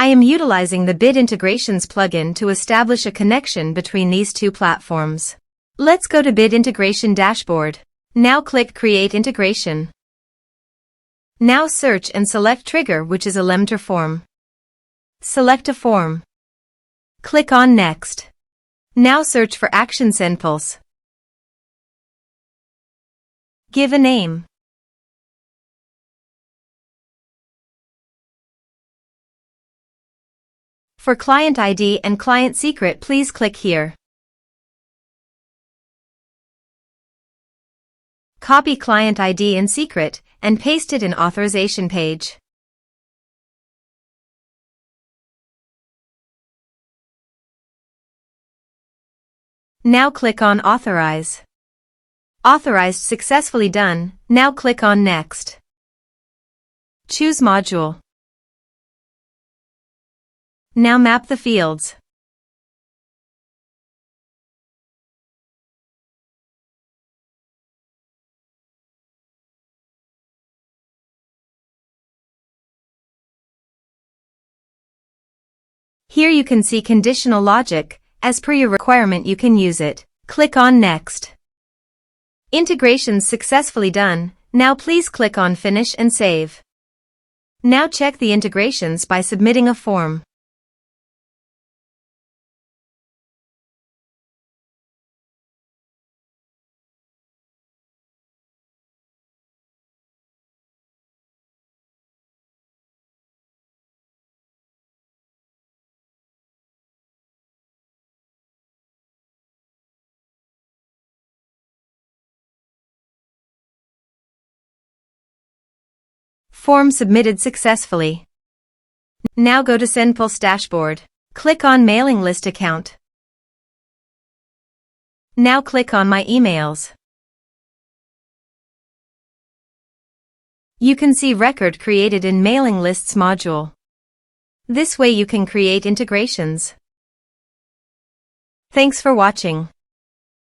I am utilizing the Bid Integrations plugin to establish a connection between these two platforms. Let's go to Bid Integration Dashboard. Now click Create Integration. Now search and select Trigger, which is Elementor Form. Select a form. Click on Next. Now search for Action SendPulse. Give a name. For client ID and client secret, please click here. Copy client ID and secret and paste it in authorization page. Now click on Authorize. Authorized successfully done. Now click on Next. Choose Module. Now map the fields. Here you can see conditional logic. As per your requirement, you can use it. Click on Next. Integrations successfully done. Now please click on Finish and Save. Now check the integrations by submitting a form. Form submitted successfully. Now go to SendPulse dashboard. Click on Mailing List Account. Now click on My Emails. You can see record created in Mailing Lists module. This way you can create integrations. Thanks for watching.